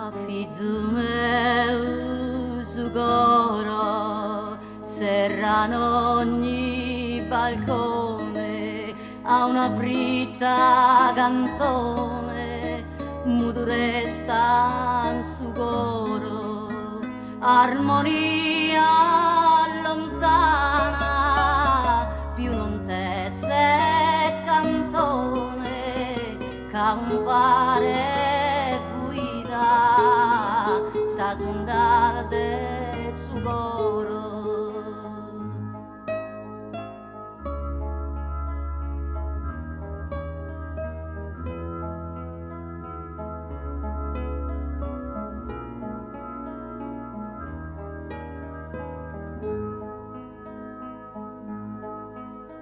Fizu meu sugoro serrano ogni balcone a una fritta cantone muto resta sugoro armonia lontana più non te se cantone campare sa sundar de sugoro.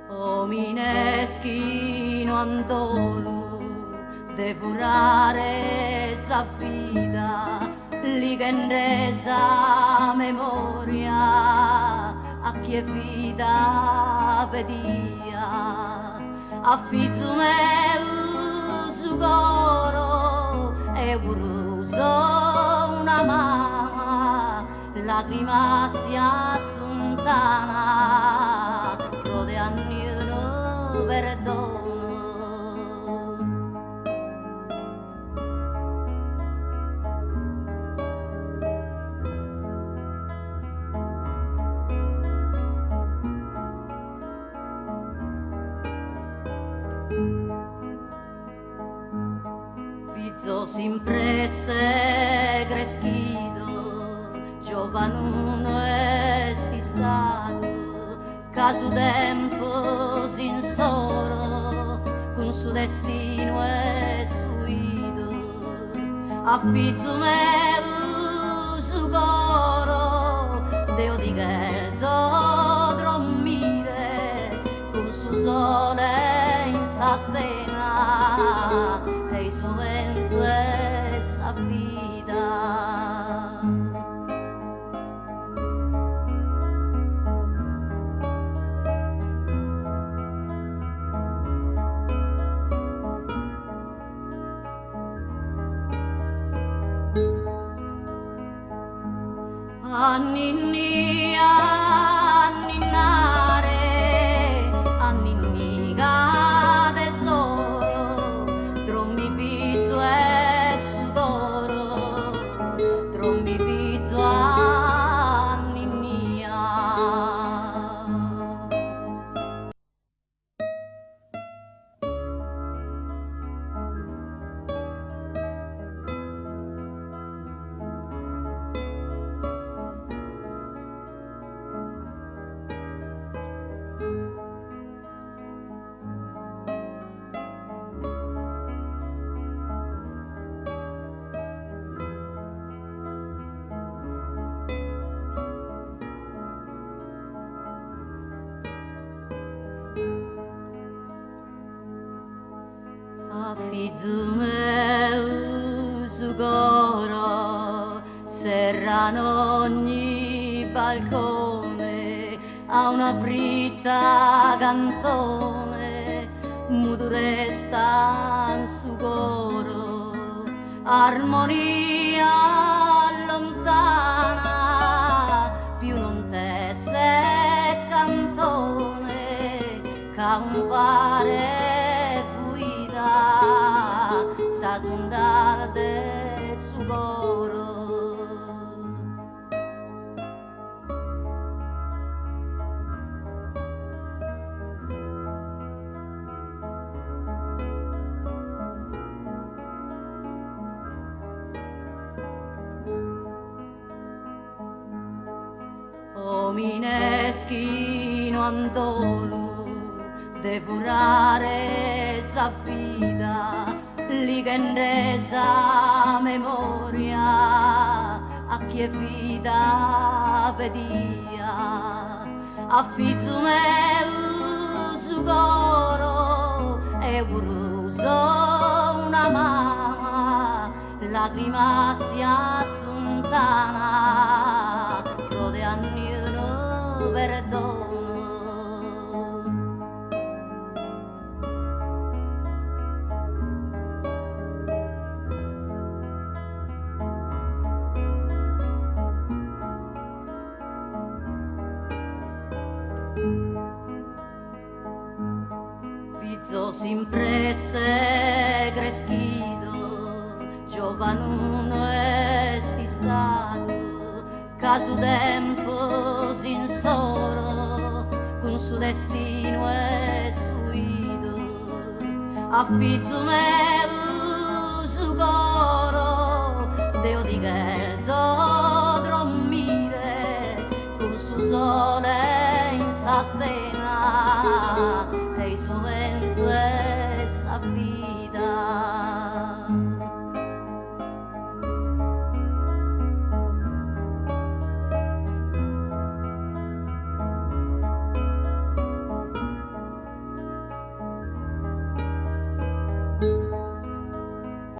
O mineschino andolu de furare sa vita li che resa memoria a chi è vita pedia a fizu meu su coro e uruso una mamma lacrima sia spuntana rode a niuno perdono. Sos imprese crescido, giovanuno esti stato, caso tempo sin solo, con su destino e suido, a fizu meu su coro, deo di gelzo grommire, con su sole in sa svena, e i suoi esa vida. Anninni anninnare, anninniga tesoro, trommi pizzo e sudoro, trommi pizzo anninnia. Fizu meu sugoro serrano ogni balcone a una fritta cantone muto resta sugoro armonia lontana più non te se cantone campare sa sundar de sugoro. O mineschino andolu de furare sa vita li che resa memoria a chi è vita pedia a fizu meu su coro e uruso una mamma lacrima sia spuntana rode a niuno perdono. sempre segreschido, giovanuno esti stato, caso tempo sin solo, con su destino e su ido, affitto meu su coro, Deo di che so dormire, con su sole in sa sveglia,